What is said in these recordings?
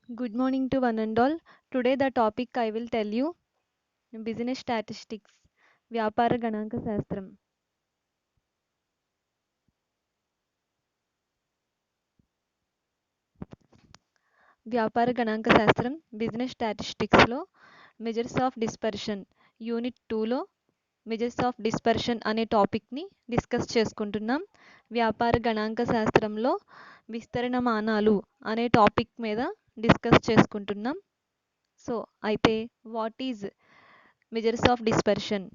Good morning to one and all. Today the topic I will tell you business statistics. వ్యాపార గణాంక శాస్త్రం. వ్యాపార గణాంక శాస్త్రం బిజినెస్ స్టాటిస్టిక్స్లో మెజర్స్ ఆఫ్ డిస్పర్షన్ యూనిట్ 2లో మెజర్స్ ఆఫ్ డిస్పర్షన్ అనే టాపిక్ని డిస్కస్ చేసుకుంటున్నాం. వ్యాపార గణాంక శాస్త్రంలో విస్తరణమానాలు అనే టాపిక్ మీద డిస్కస్ చేసుకుంటున్నాం. సో అయితే what is measures of dispersion?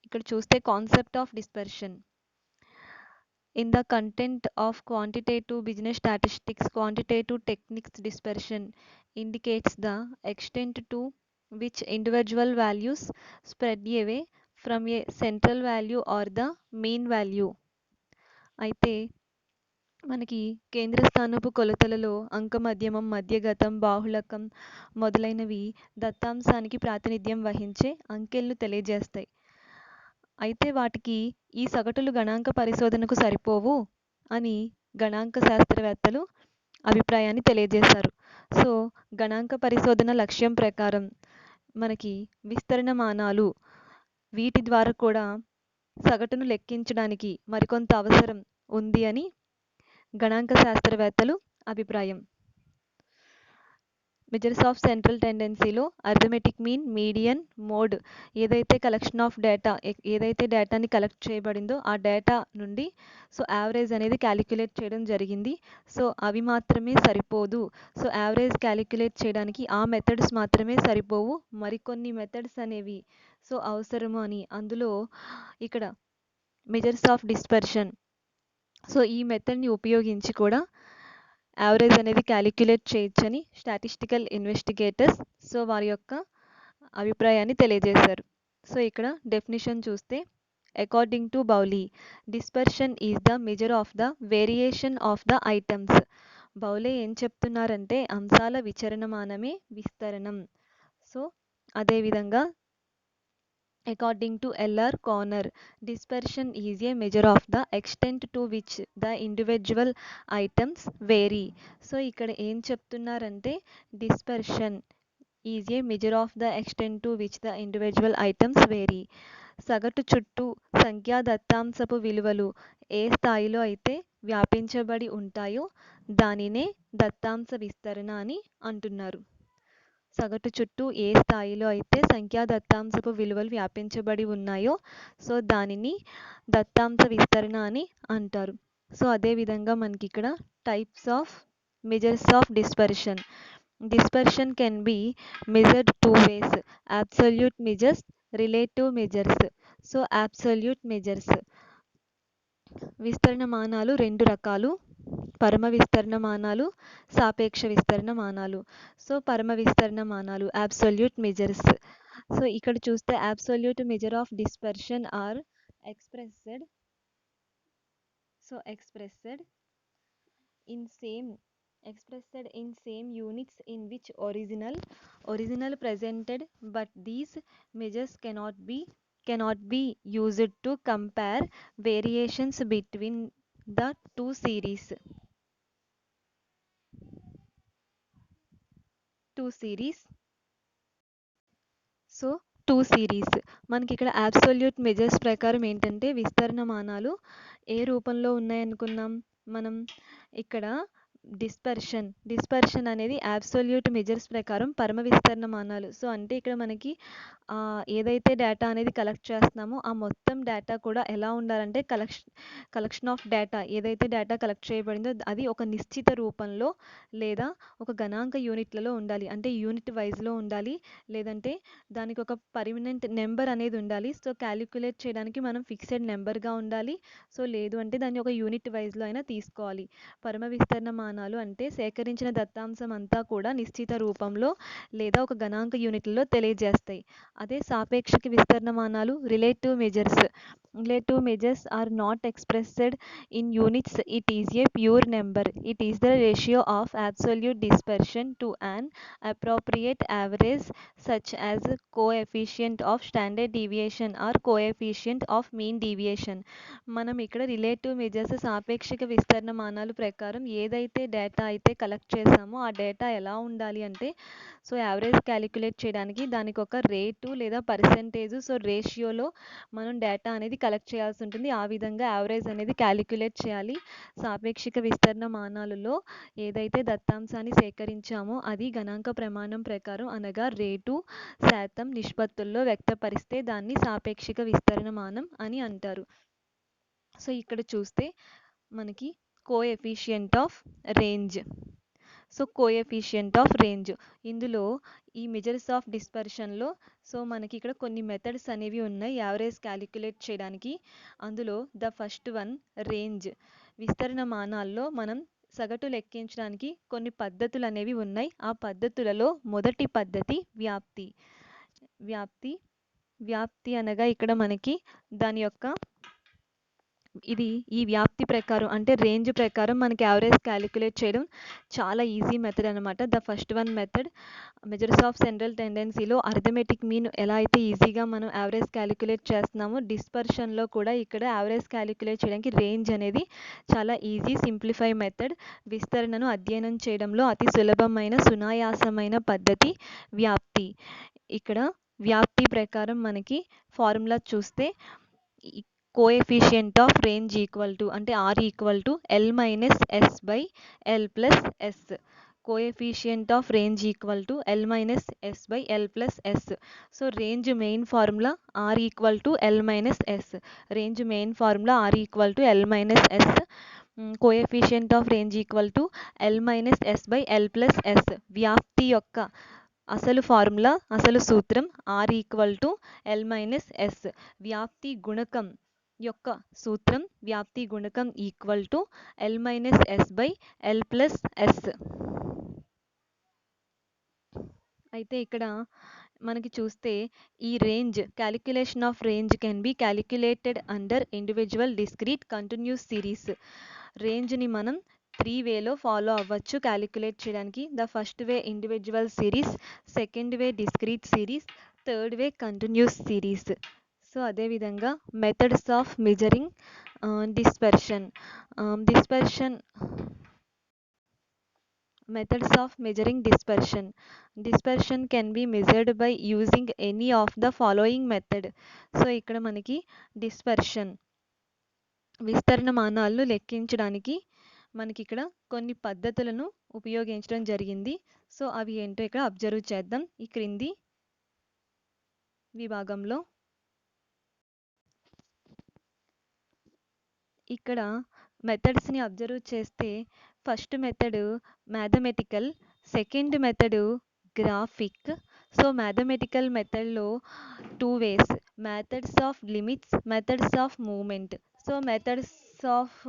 ఇక్కడ చూస్తే concept of dispersion. In the content of quantitative business statistics, quantitative techniques dispersion indicates the extent to which individual values spread away from a central value or the mean value. అయితే మనకి కేంద్ర స్థానపు కొలతలలో అంకమధ్యమం, మధ్యగతం, బాహుళకం మొదలైనవి దత్తాంశానికి ప్రాతినిధ్యం వహించే అంకెలను తెలియజేస్తాయి. అయితే వాటికి ఈ సగటులు గణాంక పరిశోధనకు సరిపోవు అని గణాంక శాస్త్రవేత్తలు అభిప్రాయాన్ని తెలియజేశారు. సో గణాంక పరిశోధన లక్ష్యం ప్రకారం మనకి విస్తరణమానాలు వీటి ద్వారా కూడా సగటును లెక్కించడానికి మరికొంత అవసరం ఉంది అని గణాంక శాస్త్రవేత్తలు అభిప్రాయం. మెజర్స్ ఆఫ్ సెంట్రల్ టెండెన్సీలో అర్థమెటిక్ మీన్, మీడియన్, మోడ్ ఏదైతే కలెక్షన్ ఆఫ్ డేటా ఏదైతే డేటాని కలెక్ట్ చేయబడిందో ఆ డేటా నుండి సో యావరేజ్ అనేది క్యాలిక్యులేట్ చేయడం జరిగింది. సో అవి మాత్రమే సరిపోదు. సో యావరేజ్ క్యాలిక్యులేట్ చేయడానికి ఆ మెథడ్స్ మాత్రమే సరిపోవు, మరికొన్ని మెథడ్స్ అనేవి సో అవసరము అని అందులో ఇక్కడ మెజర్స్ ఆఫ్ డిస్పర్షన్ సో ఈ మెథడ్ని ఉపయోగించి కూడా యావరేజ్ అనేది క్యాలిక్యులేట్ చేయొచ్చని స్టాటిస్టికల్ ఇన్వెస్టిగేటర్స్ సో వారి యొక్క అభిప్రాయాన్ని తెలియజేశారు. సో ఇక్కడ డెఫినిషన్ చూస్తే according to Bowley dispersion is the measure of the variation of the items. Bowley ఏం చెప్తున్నారంటే అంశాల విచరణమానమే విస్తరణం. సో అదేవిధంగా according to L.R. Conner, dispersion is a measure of the extent to which the individual items vary. So ఇక్కడ ఏం చెప్తున్నారంటే dispersion is a measure of the extent to which the individual items vary. సగటు చుట్టూ సంఖ్యా దత్తాంశపు విలువలు ఏ స్థాయిలో అయితే వ్యాపించబడి ఉంటాయో దానినే దత్తాంశ విస్తరణ అని అంటున్నారు. సగటు చుట్టూ ఏ స్థాయిలో అయితే సంఖ్యా దత్తాంశపు విలువలు వ్యాపించబడి ఉన్నాయో సో దానిని దత్తాంశ విస్తరణ అని అంటారు. సో అదేవిధంగా మనకి ఇక్కడ types of measures of dispersion. Dispersion can be measured two ways, absolute measures, relative measures. So absolute measures విస్తరణమానాలు రెండు రకాలు, పరమ విస్తరణమానాలు, సాపేక్ష విస్తరణమానాలు. సో పరమ విస్తరణమానాలు అబ్సల్యూట్ మెజర్స్. సో ఇక్కడ చూస్తే absolute measure of dispersion are expressed in same units in which original presented, but these measures cannot be used to compare variations between the two series. So two series మనకి ఇక్కడ absolute measures ప్రకారం ఏంటంటే విస్తరణమానాలు ఏ రూపంలో ఉన్నాయనుకున్నాం మనం. ఇక్కడ dispersion అనేది absolute measures ప్రకారం పరమ విస్తరణమానాలు. సో అంటే ఇక్కడ మనకి ఏదైతే డేటా అనేది కలెక్ట్ చేస్తున్నామో ఆ మొత్తం డేటా కూడా ఎలా ఉండాలంటే కలెక్షన్ ఆఫ్ డేటా ఏదైతే డేటా కలెక్ట్ చేయబడిందో అది ఒక నిశ్చిత రూపంలో లేదా ఒక గణాంక యూనిట్లలో ఉండాలి. అంటే యూనిట్ వైజ్లో ఉండాలి, లేదంటే దానికి ఒక పర్మనెంట్ నెంబర్ అనేది ఉండాలి. సో క్యాలిక్యులేట్ చేయడానికి మనం ఫిక్స్డ్ నెంబర్గా ఉండాలి. సో లేదు అంటే దాన్ని ఒక యూనిట్ వైజ్లో అయినా తీసుకోవాలి. పరమ విస్తరణమానాలు అంటే సేకరించిన దత్తాంశం అంతా కూడా నిశ్చిత రూపంలో లేదా ఒక గణాంక యూనిట్లలో తెలియజేస్తాయి. అదే సాపేక్షక విస్తరణమానాలు relative measures are not expressed in units. It is a pure number. It is the ratio of absolute dispersion to an appropriate average such as coefficient of standard deviation or coefficient of mean deviation. మనం ఇక్కడ relative measures సాపేక్షక విస్తరణమానాలు ప్రకారం ఏదైతే ఏదైతే data అయితే collect చేసామో ఆ data ఎలా ఉండాలి అంటే సో యావరేజ్ క్యాలిక్యులేట్ చేయడానికి దానికి ఒక రేటు లేదా పర్సెంటేజ్ సో రేషియోలో మనం డేటా అనేది కలెక్ట్ చేయాల్సి ఉంటుంది. ఆ విధంగా యావరేజ్ అనేది క్యాలిక్యులేట్ చేయాలి. సాపేక్షిక విస్తరణ మానాలలో ఏదైతే దత్తాంశాన్ని సేకరించామో అది గణాంక ప్రమాణం ప్రకారం అనగా రేటు శాతం నిష్పత్తుల్లో వ్యక్తపరిస్తే దాన్ని సాపేక్షిక విస్తరణ మానం అని అంటారు. సో ఇక్కడ చూస్తే మనకి coefficient of range. So coefficient of range ఇందులో ఈ మెజర్స్ ఆఫ్ డిస్పర్షన్లో సో మనకి ఇక్కడ కొన్ని మెథడ్స్ అనేవి ఉన్నాయి యావరేజ్ క్యాలిక్యులేట్ చేయడానికి. అందులో ద ఫస్ట్ వన్ రేంజ్. విస్తరణ మానాల్లో మనం సగటు లెక్కించడానికి కొన్ని పద్ధతులు అనేవి ఉన్నాయి. ఆ పద్ధతులలో మొదటి పద్ధతి వ్యాప్తి. వ్యాప్తి వ్యాప్తి అనగా ఇక్కడ మనకి దాని యొక్క ఇది ఈ వ్యాప్తి ప్రకారం అంటే రేంజ్ ప్రకారం మనకి యావరేజ్ క్యాలిక్యులేట్ చేయడం చాలా ఈజీ మెథడ్ అనమాట. The first one method measures of central టెండెన్సీలో అర్థమెటిక్ మీన్ ఎలా అయితే ఈజీగా మనం యావరేజ్ క్యాలిక్యులేట్ చేస్తున్నామో డిస్పర్షన్లో కూడా ఇక్కడ యావరేజ్ క్యాలిక్యులేట్ చేయడానికి రేంజ్ అనేది చాలా ఈజీ సింప్లిఫై మెథడ్. విస్తరణను అధ్యయనం చేయడంలో అతి సులభమైన సునాయాసమైన పద్ధతి వ్యాప్తి. ఇక్కడ వ్యాప్తి ప్రకారం మనకి ఫార్ములా చూస్తే coefficient of range equal to అంటే R equal to L minus S by L plus S. Coefficient of range equal to L minus S by L plus S. So range main formula R equal to L minus S. Range main formula R equal to L minus S. Coefficient of range equal to L minus S by L plus S. వ్యాప్తి యొక్క అసలు formula అసలు సూత్రం are equal to L minus S. వ్యాప్తి గుణకం యొక్క సూత్రం వ్యాప్తి గుణకం equal to L minus S by L plus S. అయితే ఇక్కడ మనకి చూస్తే ఈ range calculation of range can be calculated under individual discrete continuous series. రేంజ్ని మనం 3 వేలో ఫాలో అవ్వచ్చు క్యాలిక్యులేట్ చేయడానికి. The first way individual series, second way discrete series, third way continuous series. So అదేవిధంగా methods of measuring dispersion. Methods of measuring dispersion. Dispersion can be measured by using any of the following method. So ఇక్కడ మనకి dispersion విస్తరణ మానాలను లెక్కించడానికి మనకి ఇక్కడ కొన్ని పద్ధతులను ఉపయోగించడం జరిగింది. సో అవి ఏంటో ఇక్కడ అబ్జర్వ్ చేద్దాం ఈ క్రింది విభాగంలో. ఇక్కడ మెథడ్స్ని అబ్జర్వ్ చేస్తే first method mathematical, second method graphic. So mathematical మెథడ్లో 2 ways methods of limits, methods of moment. So methods of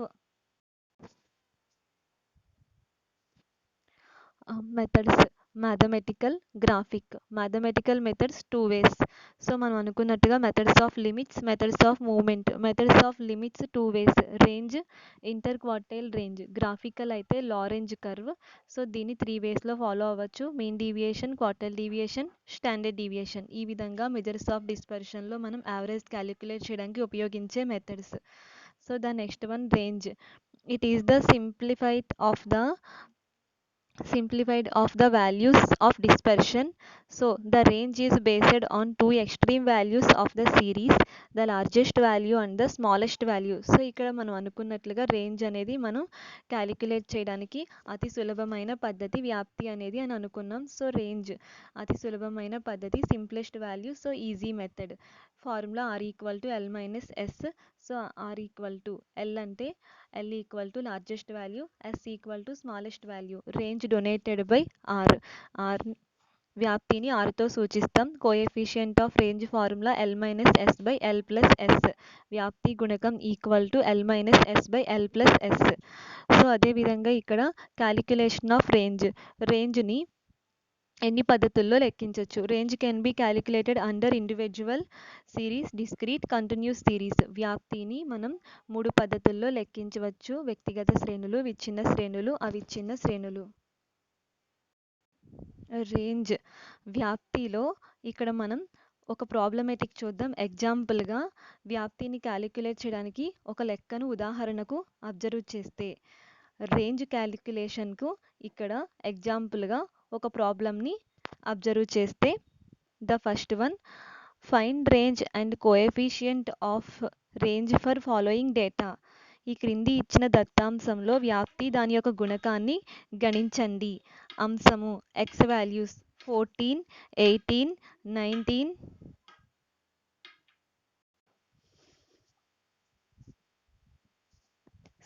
methods mathematical, graphic. Mathematical methods 2 ways. So మనం అనుకున్నట్టుగా methods of limits, methods of moment. Methods of limits 2 ways range, inter quartile range. Graphical అయితే Lorenz curve. So దీన్ని 3 వేస్లో follow అవ్వచ్చు. Mean deviation, quartile deviation, standard deviation. ఈ విధంగా measures of డిస్పర్షన్లో మనం average calculate చేయడానికి ఉపయోగించే methods. So the next one range. It is the simplified of the values of dispersion. So the range is based on 2 extreme values of the series, the largest value and the smallest value. So ఇక్కడ మనం అనుకున్నట్లుగా range అనేది మనం calculate చేయడానికి అతి సులభమైన పద్ధతి వ్యాప్తి అనేది అని అనుకున్నాం. సో రేంజ్ అతి సులభమైన పద్ధతి, simplest value. So easy method. Formula R equal to L minus ఎస్. సో ఆర్ ఈక్వల్ టు ఎల్ అంటే L equal to largest value, S equal to smallest value. Range donated by R. R వ్యాప్తిని ఆర్తో సూచిస్తాం. Coefficient of range formula L minus S by L plus S. వ్యాప్తి గుణకం equal to L minus S by L plus S. So అదేవిధంగా ఇక్కడ calculation of రేంజ్ని ఎన్ని పద్ధతుల్లో లెక్కించవచ్చు. Range can be calculated under individual series, discrete, continuous series. వ్యాప్తిని మనం 3 పద్ధతుల్లో లెక్కించవచ్చు. వ్యక్తిగత శ్రేణులు, విచ్ఛిన్న శ్రేణులు, అవిచ్ఛిన్న శ్రేణులు. రేంజ్ వ్యాప్తిలో ఇక్కడ మనం ఒక ప్రాబ్లమేటిక్ చూద్దాం. ఎగ్జాంపుల్గా వ్యాప్తిని క్యాలిక్యులేట్ చేయడానికి ఒక లెక్కను ఉదాహరణకు అబ్జర్వ్ చేస్తే రేంజ్ క్యాలిక్యులేషన్కు ఇక్కడ ఎగ్జాంపుల్గా ఒక ప్రాబ్లమ్ని అబ్జర్వ్ చేస్తే the first one find range and coefficient of range for following data. ఈ క్రింది ఇచ్చిన దత్తాంశంలో వ్యాప్తి దాని యొక్క గుణకాన్ని గణించండి. అంశము ఎక్స్ వాల్యూస్ 14, 18, 19.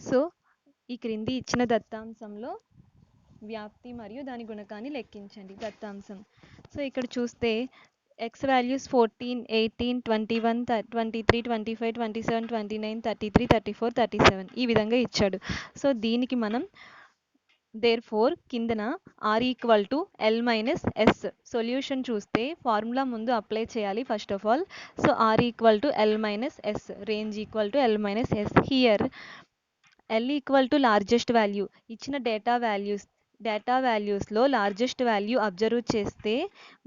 సో ఈ క్రింది ఇచ్చిన దత్తాంశంలో వ్యాప్తి మరియు దాని గుణకాన్ని లెక్కించండి. దత్తాంశం. సో ఇక్కడ చూస్తే ఎక్స్ వాల్యూస్ 14, 18, 21, 23, 25, 27, 29, 33, 34, 37 ఈ విధంగా ఇచ్చాడు. సో దీనికి మనం దేర్ఫోర్ కిందన R equal to L minus S solution చూస్తే ఫార్ములా ముందు అప్లై చేయాలి first of all. So are equal to L minus S, range equal to L minus S. Here L equal to largest value. ఇచ్చిన data వాల్యూస్లో largest value observe చేస్తే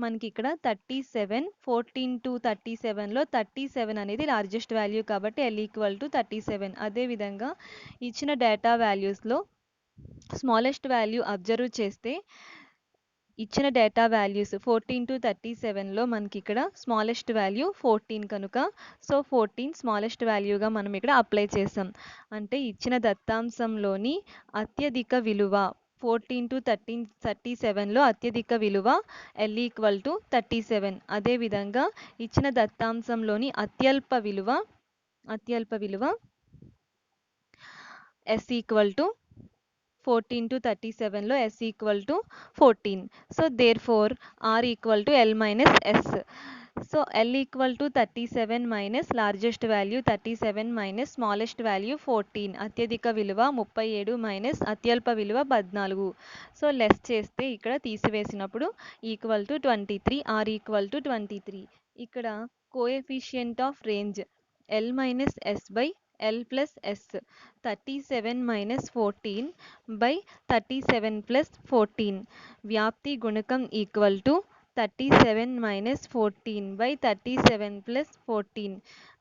మనకి ఇక్కడ 37, 14 to 37లో 37 అనేది లార్జెస్ట్ వాల్యూ కాబట్టి ఎల్ ఈక్వల్ టు 37. అదేవిధంగా ఇచ్చిన డేటా వాల్యూస్లో స్మాలెస్ట్ వాల్యూ అబ్జర్వ్ చేస్తే ఇచ్చిన డేటా వాల్యూస్ 14 to 37లో మనకి ఇక్కడ స్మాలెస్ట్ వాల్యూ 14 కనుక సో 14 స్మాలెస్ట్ వాల్యూగా మనం ఇక్కడ అప్లై చేసాం. అంటే ఇచ్చిన దత్తాంశంలోని అత్యధిక విలువ 14 to 37లో అత్యధిక విలువ ఎల్ ఈక్వల్ టు 37. అదేవిధంగా ఇచ్చిన దత్తాంశంలోని అత్యల్ప విలువ ఎస్ ఈక్వల్ టు 14 to 37లో s equal to 14. So therefore r equal to l minus s. So l equal to 37 minus largest value 37 minus smallest value 14, అత్యధిక విలువ 37 మైనస్ అత్యల్ప విలువ 14. సో లెస్ చేస్తే ఇక్కడ తీసివేసినప్పుడు equal to 23, r equal to 23. ఇక్కడ coefficient of range l minus s by L plus S, 37 minus 14 by 37 plus 14. వ్యాప్తి గుణకం equal to 37 minus 14 by 37 plus 14.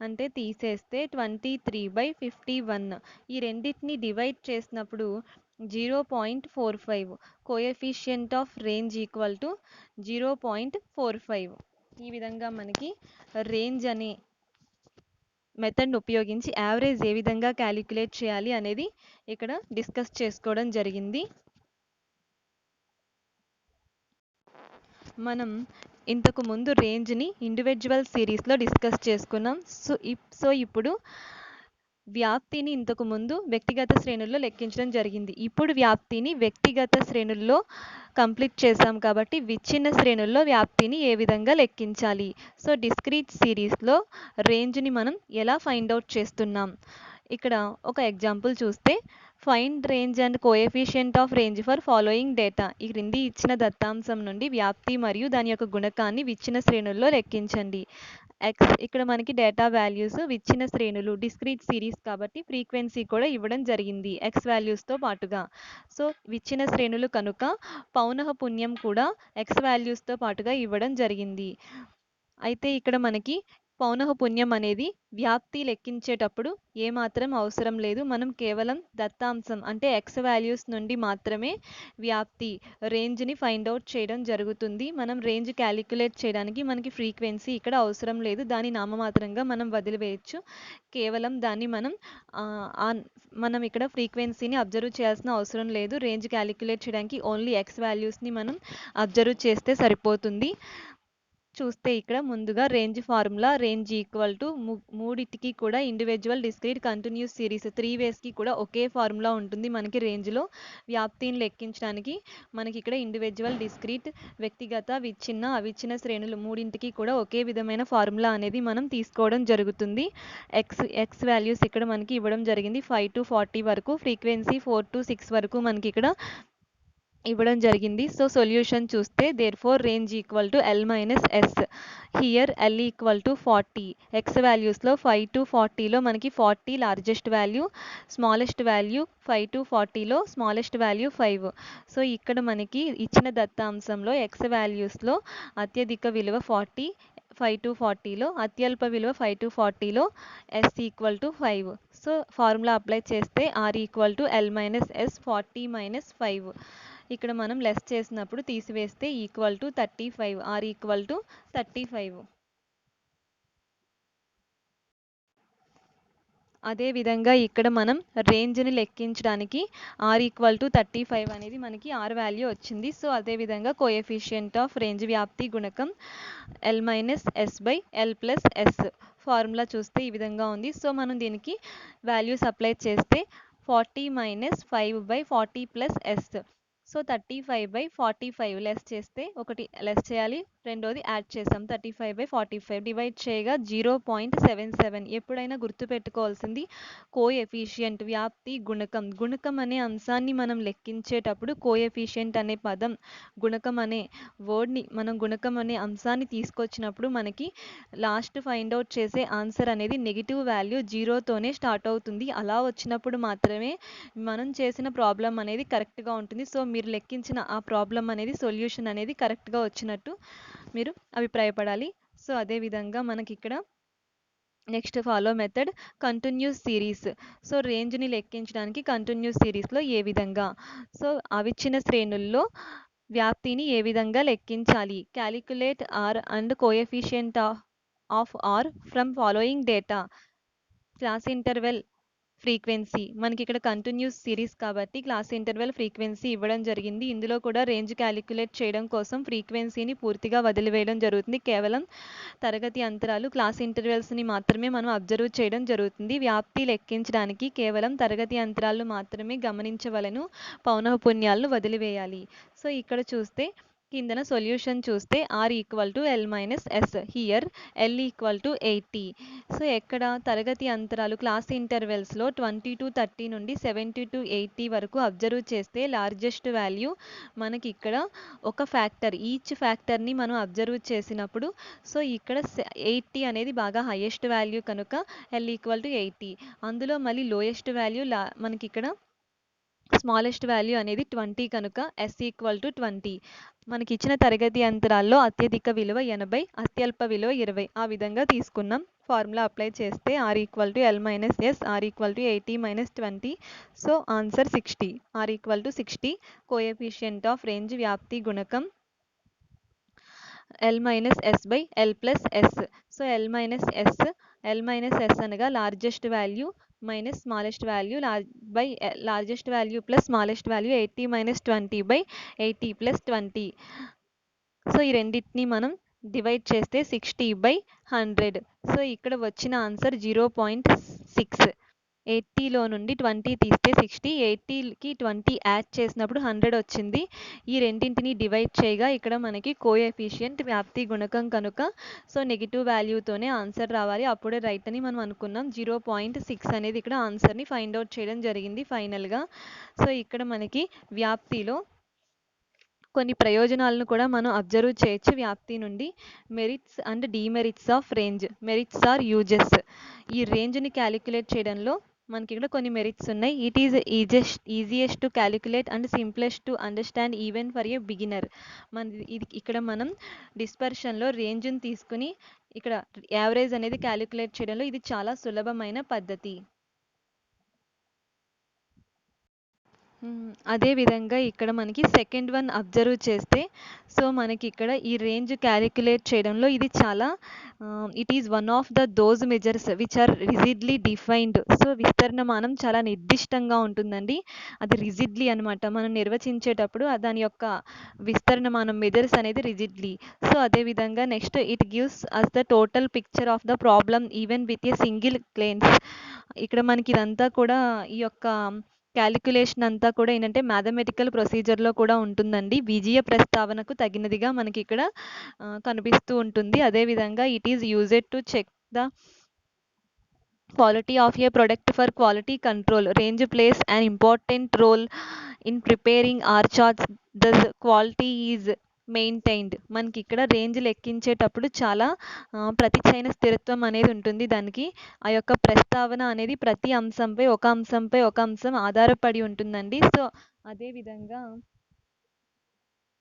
అంటే తీసేస్తే 23 by 51. ఈ రెండింటిని డివైడ్ చేసినప్పుడు 0.45. Coefficient of range equal to 0.45. ఈ విధంగా మనకి రేంజ్ అనే మెథడ్ని ఉపయోగించి యావరేజ్ ఏ విధంగా క్యాలిక్యులేట్ చేయాలి అనేది ఇక్కడ డిస్కస్ చేసుకోవడం జరిగింది. మనం ఇంతకు ముందు రేంజ్ని ఇండివిజువల్ సిరీస్లో డిస్కస్ చేసుకున్నాం. సో ఇప్పుడు వ్యాప్తిని ఇంతకు ముందు వ్యక్తిగత శ్రేణుల్లో లెక్కించడం జరిగింది. ఇప్పుడు వ్యాప్తిని వ్యక్తిగత శ్రేణుల్లో కంప్లీట్ చేసాం కాబట్టి విచ్ఛిన్న శ్రేణుల్లో వ్యాప్తిని ఏ విధంగా లెక్కించాలి. సో డిస్క్రీట్ సిరీస్లో రేంజ్ని మనం ఎలా ఫైండ్ అవుట్ చేస్తున్నాం. ఇక్కడ ఒక ఎగ్జాంపుల్ చూస్తే find range and coefficient of range for following data. ఈ క్రింది ఇచ్చిన దత్తాంశం నుండి వ్యాప్తి మరియు దాని యొక్క గుణకాన్ని విచ్ఛిన్న శ్రేణుల్లో లెక్కించండి. ఎక్స్ ఇక్కడ మనకి డేటా వాల్యూస్ విచ్ఛిన్న శ్రేణులు డిస్క్రీట్ సిరీస్ కాబట్టి ఫ్రీక్వెన్సీ కూడా ఇవ్వడం జరిగింది ఎక్స్ వాల్యూస్తో పాటుగా. సో విచ్ఛిన్న శ్రేణులు కనుక పౌనఃపున్యం కూడా ఎక్స్ వాల్యూస్తో పాటుగా ఇవ్వడం జరిగింది. అయితే ఇక్కడ మనకి పౌనఃపున్యం అనేది వ్యాప్తి లెక్కించేటప్పుడు ఏమాత్రం అవసరం లేదు. మనం కేవలం దత్తాంశం అంటే ఎక్స్ వాల్యూస్ నుండి మాత్రమే వ్యాప్తి రేంజ్ని ఫైండ్ అవుట్ చేయడం జరుగుతుంది. మనం రేంజ్ క్యాలిక్యులేట్ చేయడానికి మనకి ఫ్రీక్వెన్సీ ఇక్కడ అవసరం లేదు. దాని నామమాత్రంగా మనం వదిలివేయచ్చు. కేవలం దాన్ని మనం ఇక్కడ ఫ్రీక్వెన్సీని అబ్జర్వ్ చేయాల్సిన అవసరం లేదు. రేంజ్ క్యాలిక్యులేట్ చేయడానికి ఓన్లీ ఎక్స్ వాల్యూస్ని మనం అబ్జర్వ్ చేస్తే సరిపోతుంది. చూస్తే ఇక్కడ ముందుగా range formula range equal to మూడింటికి కూడా ఇండివిజువల్ డిస్క్రీట్ కంటిన్యూస్ సిరీస్ 3 వేస్కి కూడా ఒకే ఫార్ములా ఉంటుంది. మనకి రేంజ్లో వ్యాప్తిని లెక్కించడానికి మనకి ఇక్కడ ఇండివిజువల్ డిస్క్రీట్ వ్యక్తిగత విచ్ఛిన్న అవిచ్ఛిన్న శ్రేణులు మూడింటికి కూడా ఒకే విధమైన ఫార్ములా అనేది మనం తీసుకోవడం జరుగుతుంది. ఎక్స్ వాల్యూస్ ఇక్కడ మనకి ఇవ్వడం జరిగింది 5 to 40 వరకు, ఫ్రీక్వెన్సీ 4 to 6 వరకు మనకి ఇక్కడ ఇవ్వడం జరిగింది. సో సొల్యూషన్ చూస్తే therefore range equal to L minus S. Here L equal to 40. X వాల్యూస్లో 5 to 40లో మనకి 40 largest value, smallest value 5 to 40లో స్మాలెస్ట్ వాల్యూ 5. సో ఇక్కడ మనకి ఇచ్చిన దత్తాంశంలో ఎక్స్ వాల్యూస్లో అత్యధిక విలువ 40, 5 to 40లో, అత్యల్ప విలువ 5 to 40లో s equal to 5. So formula apply చేస్తే r equal to l minus s 40 minus 5. ఇక్కడ మనం లెస్ చేసినప్పుడు తీసివేస్తే equal to 35, r equal to 35. అదేవిధంగా ఇక్కడ మనం రేంజ్ని లెక్కించడానికి r ఈక్వల్ టు 35 అనేది మనకి r వాల్యూ వచ్చింది. సో అదేవిధంగా కోఎఫిషియంట్ ఆఫ్ రేంజ్ వ్యాప్తి గుణకం l minus s by l plus s formula చూస్తే ఈ విధంగా ఉంది. సో మనం దీనికి వాల్యూస్ అప్లై చేస్తే 40 minus 5 by 40 plus s. So 35/45 less చేస్తే, ఒకటి లెస్ చేయాలి, రెండోది యాడ్ చేసాం. 35/45 డివైడ్ చేయగా 0.77. ఎప్పుడైనా గుర్తుపెట్టుకోవాల్సింది కోఎఫిషియంట్ వ్యాప్తి గుణకం. గుణకం అనే అంశాన్ని మనం లెక్కించేటప్పుడు కోఎఫిషియంట్ అనే పదం, గుణకం అనే వర్డ్ని మనం గుణకం అనే అంశాన్ని తీసుకొచ్చినప్పుడు మనకి లాస్ట్ ఫైండ్ అవుట్ చేసే ఆన్సర్ అనేది నెగిటివ్ వాల్యూ 0తోనే స్టార్ట్ అవుతుంది. అలా వచ్చినప్పుడు మాత్రమే మనం చేసిన ప్రాబ్లం అనేది కరెక్ట్గా ఉంటుంది. సో మీరు లెక్కించిన ఆ ప్రాబ్లం అనేది సొల్యూషన్ అనేది కరెక్ట్గా వచ్చినట్టు మీరు అభిప్రాయపడాలి. సో అదేవిధంగా మనకి ఇక్కడ next follow method continuous series. So రేంజ్ని లెక్కించడానికి కంటిన్యూస్ సిరీస్లో ఏ విధంగా, సో అవిచ్ఛిన్న శ్రేణుల్లో వ్యాప్తిని ఏ విధంగా లెక్కించాలి. Calculate R and coefficient of R from following data. Class interval frequency, మనకి ఇక్కడ కంటిన్యూస్ సిరీస్ కాబట్టి క్లాస్ ఇంటర్వెల్ ఫ్రీక్వెన్సీ ఇవ్వడం జరిగింది. ఇందులో కూడా రేంజ్ క్యాలిక్యులేట్ చేయడం కోసం ఫ్రీక్వెన్సీని పూర్తిగా వదిలివేయడం జరుగుతుంది. కేవలం తరగతి అంతరాలు, క్లాస్ ఇంటర్వెల్స్ని మాత్రమే మనం అబ్జర్వ్ చేయడం జరుగుతుంది. వ్యాప్తి లెక్కించడానికి కేవలం తరగతి అంతరాలు మాత్రమే గమనించవలను, పౌనఃపున్యాలను వదిలివేయాలి. సో ఇక్కడ చూస్తే కిందన సొల్యూషన్ చూస్తే r equal to l minus s, here l equal to 80. So ఎక్కడ తరగతి అంతరాలు క్లాస్ ఇంటర్వెల్స్లో 20 to 30 నుండి 70 to 80 వరకు అబ్జర్వ్ చేస్తే లార్జెస్ట్ వాల్యూ మనకి ఇక్కడ ఒక ఫ్యాక్టర్, ఈచ్ ఫ్యాక్టర్ని మనం అబ్జర్వ్ చేసినప్పుడు సో ఇక్కడ 80 అనేది బాగా హైయెస్ట్ వాల్యూ కనుక l ఈక్వల్ టు 80. అందులో మళ్ళీ లోయెస్ట్ వాల్యూ మనకి ఇక్కడ స్మాలెస్ట్ వాల్యూ అనేది 20 కనుక s ఈక్వల్ టు 20. మనకి ఇచ్చిన తరగతి అంతరాల్లో అత్యధిక విలువ 80, అత్యల్ప విలువ 20. ఆ విధంగా తీసుకున్నాం. ఫార్ములా అప్లై చేస్తే r equal to l minus s, r equal to 80 minus 20. So answer 60, r equal to 60. Coefficient of range వ్యాప్తి గుణకం l minus s by l plus s. So l minus s అనగా largest value minus smallest value by largest value plus smallest value 80 minus 20 by 80 plus 20. So ఈ రెండింటిని మనం divide చేస్తే 60/100. So ఇక్కడ వచ్చిన answer 0.6. 80లో నుండి 20 తీస్తే 60, 80కి 20 యాడ్ చేసినప్పుడు 100 వచ్చింది. ఈ రెండింటిని డివైడ్ చేయగా ఇక్కడ మనకి కోఎఫిషియంట్ వ్యాప్తి గుణకం కనుక సో నెగిటివ్ వాల్యూతోనే ఆన్సర్ రావాలి, అప్పుడే రైట్ అని మనం అనుకున్నాం. 0.6 అనేది ఇక్కడ ఆన్సర్ని ఫైండ్ అవుట్ చేయడం జరిగింది ఫైనల్గా. సో ఇక్కడ మనకి వ్యాప్తిలో కొన్ని ప్రయోజనాలను కూడా మనం అబ్జర్వ్ చేయొచ్చు. వ్యాప్తి నుండి merits and demerits of range. Merits or uses. ఈ రేంజ్ని క్యాలిక్యులేట్ చేయడంలో మనకి ఇక్కడ కొన్ని మెరిట్స్ ఉన్నాయి. It is easiest to calculate and simplest to understand even for a beginner. ఇక్కడ మనం డిస్పర్షన్లో రేంజ్ని తీసుకుని ఇక్కడ యావరేజ్ అనేది క్యాలిక్యులేట్ చేయడంలో ఇది చాలా సులభమైన పద్ధతి. అదేవిధంగా ఇక్కడ మనకి సెకండ్ వన్ అబ్జర్వ్ చేస్తే సో మనకి ఇక్కడ ఈ రేంజ్ క్యాలిక్యులేట్ చేయడంలో ఇది చాలా it is one of the those measures which are rigidly defined. So విస్తరణమానం చాలా నిర్దిష్టంగా ఉంటుందండి, అది రిజిడ్లీ అనమాట. మనం నిర్వచించేటప్పుడు దాని యొక్క విస్తరణమానం మెజర్స్ అనేది రిజిడ్లీ. సో అదేవిధంగా next it gives us the total picture of the problem even with a single glance. ఇక్కడ మనకి ఇదంతా కూడా ఈ యొక్క క్యాలిక్యులేషన్ అంతా కూడా ఏంటంటే మ్యాథమెటికల్ ప్రొసీజర్లో కూడా ఉంటుందండి. విజయ ప్రస్తావనకు తగినదిగా మనకి ఇక్కడ కనిపిస్తూ ఉంటుంది. అదేవిధంగా it is used to check the quality of a product for quality control. Range plays an important role in preparing R charts. The quality is maintained. మనకి ఇక్కడ రేంజ్ లెక్కించేటప్పుడు చాలా ప్రతిచైన స్థిరత్వం అనేది ఉంటుంది. దానికి ఆ యొక్క ప్రస్తావన అనేది ప్రతి అంశంపై ఒక అంశం ఆధారపడి ఉంటుందండి. సో అదేవిధంగా